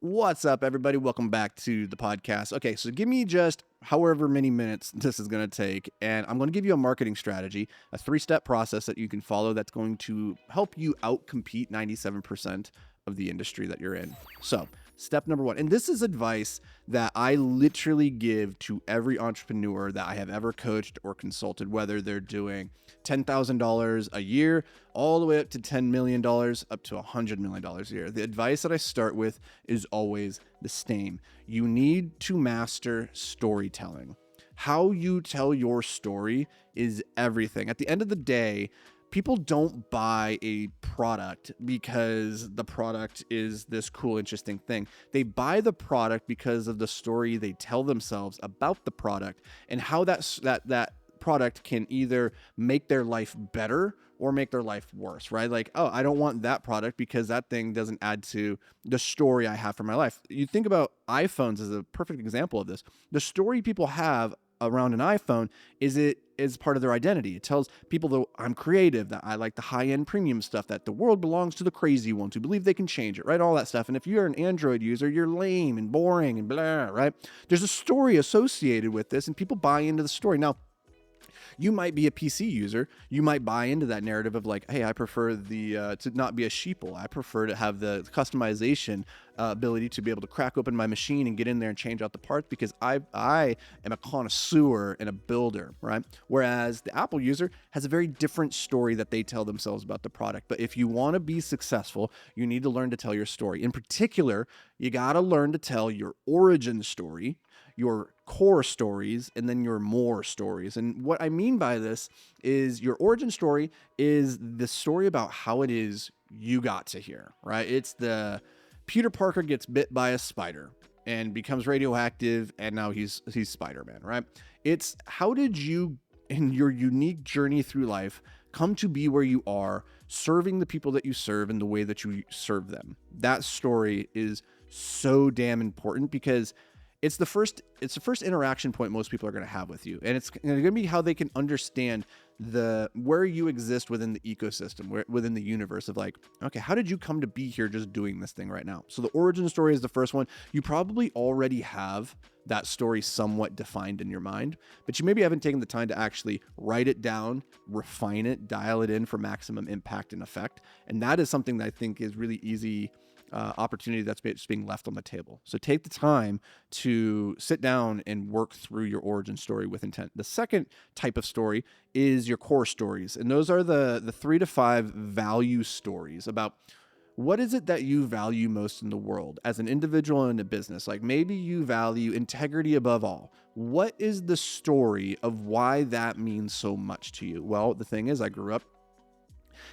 What's up, everybody? Welcome back to the podcast. Okay, so give me just however many minutes this is going to take, and I'm going to give you a marketing strategy, a 3-step process that you can follow that's going to help you outcompete 97% of the industry that you're in. So, step number 1, and this is advice that I literally give to every entrepreneur that I have ever coached or consulted, whether they're doing $10,000 a year all the way up to $10 million, up to $100 million a year. The advice that I start with is always the same. You need to master storytelling. How you tell your story is everything. At the end of the day, people don't buy a product because the product is this cool, interesting thing. They buy the product because of the story they tell themselves about the product and how that product can either make their life better or make their life worse, right? Like, oh, I don't want that product because that thing doesn't add to the story I have for my life. You think about iPhones as a perfect example of this. The story people have around an iPhone is part of their identity. It tells people that I'm creative, that I like the high-end premium stuff, that the world belongs to the crazy ones who believe they can change it, right? All that stuff. And if you're an Android user, you're lame and boring and blah, right? There's a story associated with this and people buy into the story. Now, you might be a PC user. You might buy into that narrative of like, hey, I prefer to not be a sheeple. I prefer to have the customization ability to be able to crack open my machine and get in there and change out the parts because I am a connoisseur and a builder, right? Whereas the Apple user has a very different story that they tell themselves about the product. But if you want to be successful, you need to learn to tell your story. In particular, you got to learn to tell your origin story, your core stories, and then your more stories. And what I mean by this is your origin story is the story about how it is you got to here, right? It's the Peter Parker gets bit by a spider and becomes radioactive, and now he's Spider-Man, right? It's how did you, in your unique journey through life, come to be where you are, serving the people that you serve in the way that you serve them. That story is so damn important because it's the first interaction point most people are going to have with you. And it's going to be how they can understand where you exist within the ecosystem, within the universe of like, okay, how did you come to be here just doing this thing right now? So the origin story is the first one. You probably already have that story somewhat defined in your mind, but you maybe haven't taken the time to actually write it down, refine it, dial it in for maximum impact and effect. And that is something that I think is really easy opportunity that's being left on the table. So take the time to sit down and work through your origin story with intent. The second type of story is your core stories. And those are the 3 to 5 value stories about what is it that you value most in the world as an individual and a business. Like maybe you value integrity above all. What is the story of why that means so much to you? Well, the thing is, I grew up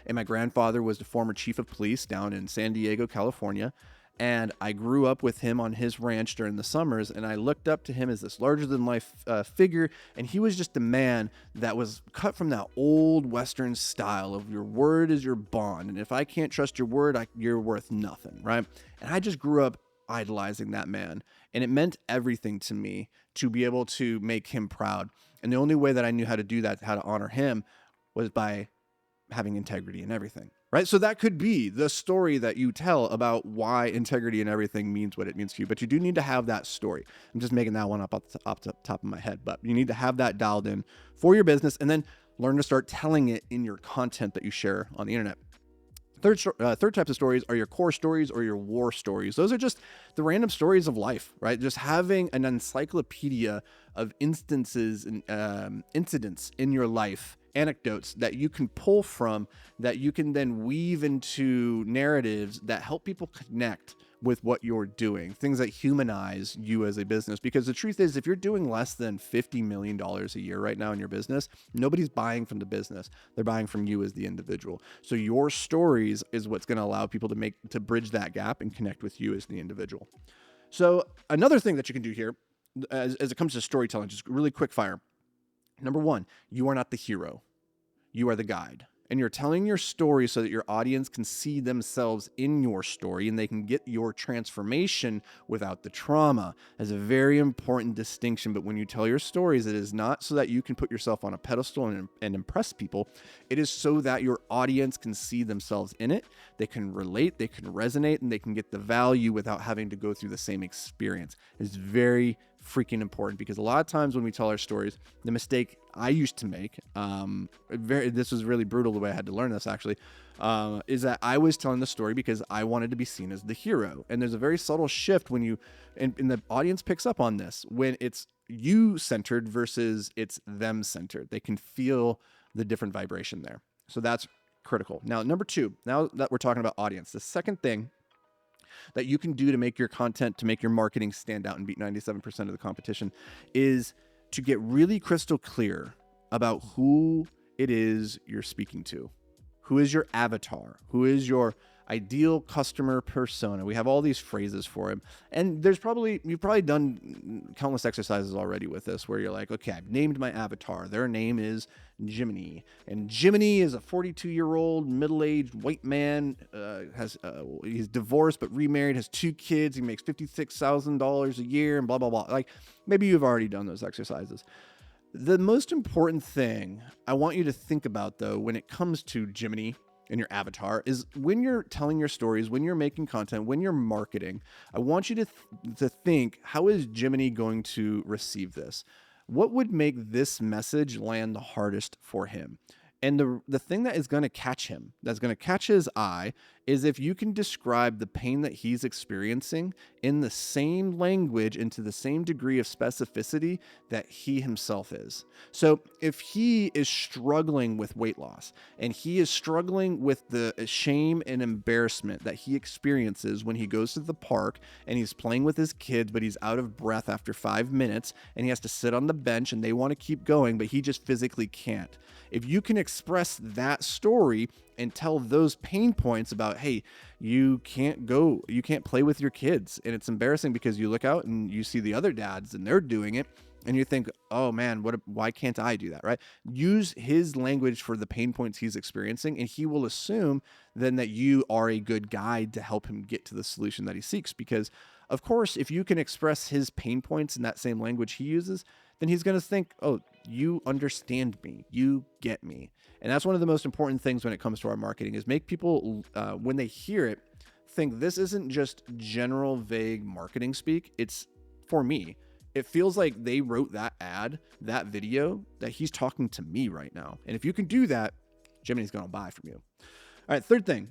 and my grandfather was the former chief of police down in San Diego, California. And I grew up with him on his ranch during the summers. And I looked up to him as this larger than life figure. And he was just a man that was cut from that old Western style of your word is your bond. And if I can't trust your word, you're worth nothing, right? And I just grew up idolizing that man. And it meant everything to me to be able to make him proud. And the only way that I knew how to do that, how to honor him, was by having integrity in everything, right? So that could be the story that you tell about why integrity in everything means what it means to you. But you do need to have that story. I'm just making that one up off the top of my head, but you need to have that dialed in for your business and then learn to start telling it in your content that you share on the internet. Third types of stories are your core stories or your war stories. Those are just the random stories of life, right? Just having an encyclopedia of instances and incidents in your life, anecdotes that you can pull from, that you can then weave into narratives that help people connect with what you're doing, things that humanize you as a business. Because the truth is, if you're doing less than $50 million a year right now in your business, nobody's buying from the business. They're buying from you as the individual. So your stories is what's going to allow people to bridge that gap and connect with you as the individual. So another thing that you can do here as it comes to storytelling, just really quick fire. Number 1, you are not the hero. You are the guide. and you're telling your story so that your audience can see themselves in your story and they can get your transformation without the trauma. That's a very important distinction. But when you tell your stories, it is not so that you can put yourself on a pedestal and impress people. It is so that your audience can see themselves in it. They can relate, they can resonate, and they can get the value without having to go through the same experience. It's very freaking important, because a lot of times when we tell our stories, the mistake I used to make, this was really brutal the way I had to learn this actually, is that I was telling the story because I wanted to be seen as the hero. And there's a very subtle shift when you, and the audience picks up on this, when it's you centered versus it's them centered. They can feel the different vibration there. So that's critical. Now, number two, now that we're talking about audience, the second thing that you can do to make your content, to make your marketing stand out and beat 97% of the competition, is to get really crystal clear about who it is you're speaking to. Who is your avatar? Who is your ideal customer persona? We have all these phrases for him. And you've probably done countless exercises already with this, where you're like, okay, I've named my avatar. Their name is Jiminy. And Jiminy is a 42-year-old middle-aged white man, he's divorced but remarried, has 2 kids. He makes $56,000 a year and blah, blah, blah. Like, maybe you've already done those exercises. The most important thing I want you to think about, though, when it comes to Jiminy and your avatar, is when you're telling your stories, when you're making content, when you're marketing, I want you to think, how is Jiminy going to receive this? What would make this message land the hardest for him? And the thing that is going to catch him, that's going to catch his eye, is if you can describe the pain that he's experiencing in the same language and to the same degree of specificity that he himself is. So if he is struggling with weight loss and he is struggling with the shame and embarrassment that he experiences when he goes to the park and he's playing with his kids, but he's out of breath after 5 minutes and he has to sit on the bench and they want to keep going, but he just physically can't. If you can express that story and tell those pain points about, hey, you can't play with your kids, and it's embarrassing because you look out and you see the other dads and they're doing it, and you think, oh man, why can't I do that, right? Use his language for the pain points he's experiencing, and he will assume then that you are a good guide to help him get to the solution that he seeks. Because, of course, if you can express his pain points in that same language he uses, then he's going to think, oh, you understand me, you get me. And that's one of the most important things when it comes to our marketing, is make people, when they hear it, think this isn't just general vague marketing speak. It's for me. It feels like they wrote that ad, that video, that he's talking to me right now. And if you can do that, Jiminy's going to buy from you. All right, third thing.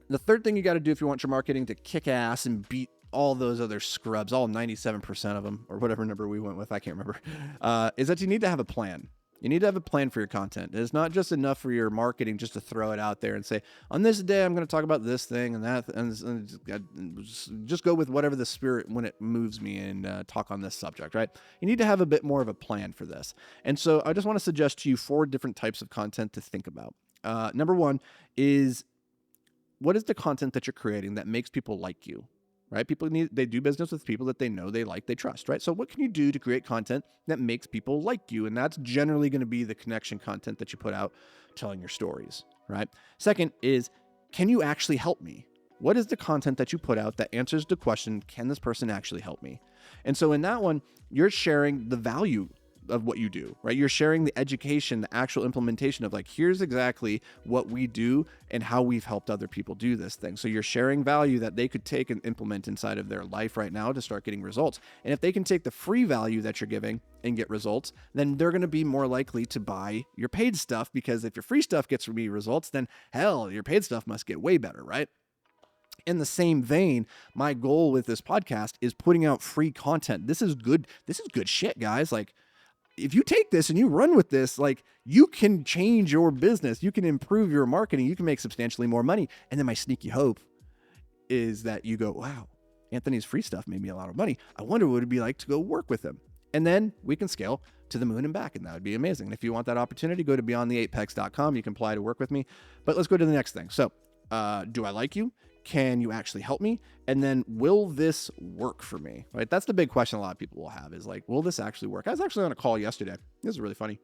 The third thing you got to do if you want your marketing to kick ass and beat all those other scrubs, all 97% of them, or whatever number we went with, I can't remember, is that you need to have a plan. You need to have a plan for your content. It's not just enough for your marketing just to throw it out there and say, on this day, I'm going to talk about this thing and that, and just go with whatever the spirit when it moves me and talk on this subject, right? You need to have a bit more of a plan for this. And so I just want to suggest to you 4 different types of content to think about. Number 1 is, what is the content that you're creating that makes people like you? Right? They do business with people that they know, they like, they trust, right? So what can you do to create content that makes people like you? And that's generally going to be the connection content that you put out telling your stories, right? Second is, can you actually help me? What is the content that you put out that answers the question, can this person actually help me? And so in that one, you're sharing the value of what you do, right? You're sharing the education, the actual implementation of, like, here's exactly what we do and how we've helped other people do this thing. So you're sharing value that they could take and implement inside of their life right now to start getting results. And if they can take the free value that you're giving and get results, then they're going to be more likely to buy your paid stuff, because if your free stuff gets me results, then hell, your paid stuff must get way better, right? In the same vein, my goal with this podcast is putting out free content. This is good shit, guys. Like, if you take this and you run with this, like, you can change your business, you can improve your marketing, you can make substantially more money. And then my sneaky hope is that you go, wow, Anthony's free stuff made me a lot of money. I wonder what it'd be like to go work with him. And then we can scale to the moon and back, and that would be amazing. And if you want that opportunity, go to beyondtheapex.com. You can apply to work with me. But let's go to the next thing. So, do I like you? Can you actually help me? And then, will this work for me? Right? That's the big question a lot of people will have, is like, will this actually work? I was actually on a call yesterday. This is really funny.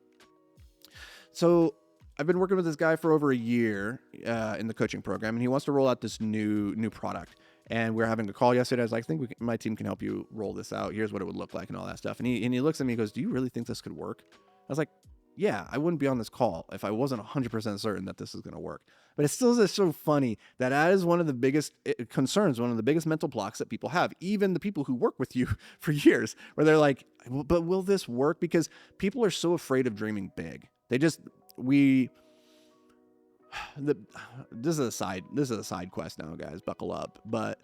So I've been working with this guy for over a year in the coaching program, and he wants to roll out this new product. And we were having a call yesterday. I was like, I think my team can help you roll this out. Here's what it would look like and all that stuff. And he looks at me and goes, do you really think this could work? I was like, yeah, I wouldn't be on this call if I wasn't 100% certain that this is going to work. But it still is so funny that is one of the biggest concerns, one of the biggest mental blocks that people have, even the people who work with you for years, where they're like, but will this work? Because people are so afraid of dreaming big. This is a side quest now, guys, buckle up. But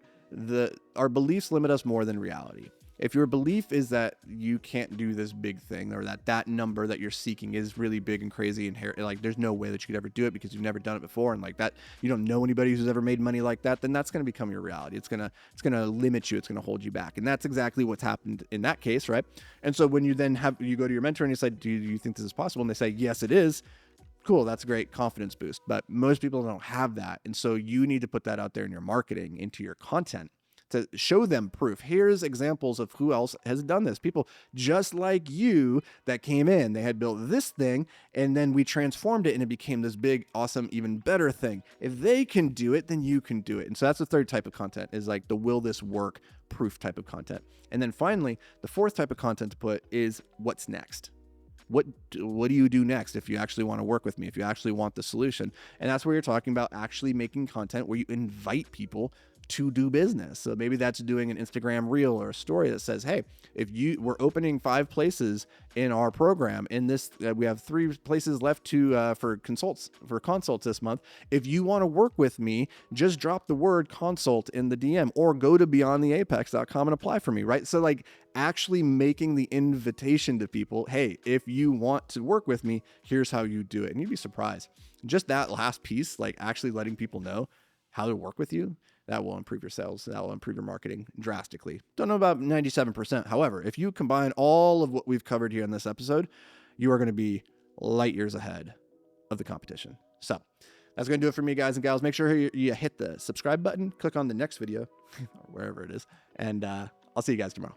our beliefs limit us more than reality. If your belief is that you can't do this big thing, or that number that you're seeking is really big and crazy and like there's no way that you could ever do it because you've never done it before, and like that you don't know anybody who's ever made money like that, then that's going to become your reality. It's going to limit you. It's going to hold you back. And that's exactly what's happened in that case, right? And so when you then you go to your mentor and you say, do you think this is possible? And they say, yes, it is. Cool. That's a great confidence boost. But most people don't have that. And so you need to put that out there in your marketing, into your content, to show them proof. Here's examples of who else has done this. People just like you that came in, they had built this thing and then we transformed it and it became this big, awesome, even better thing. If they can do it, then you can do it. And so that's the third type of content, is like the will this work proof type of content. And then finally, the fourth type of content to put is what's next. What do you do next if you actually want to work with me, if you actually want the solution? And that's where you're talking about actually making content where you invite people to do business. So maybe that's doing an Instagram reel or a story that says, hey, we're opening 5 places in our program. In this, we have 3 places left for consults this month. If you want to work with me, just drop the word consult in the DM or go to beyondtheapex.com and apply for me, right? So like actually making the invitation to people, hey, if you want to work with me, here's how you do it. And you'd be surprised. Just that last piece, like actually letting people know how to work with you, that will improve your sales. That will improve your marketing drastically. Don't know about 97%. However, if you combine all of what we've covered here in this episode, you are going to be light years ahead of the competition. So that's going to do it for me, guys and gals. Make sure you hit the subscribe button, click on the next video, or wherever it is, and I'll see you guys tomorrow.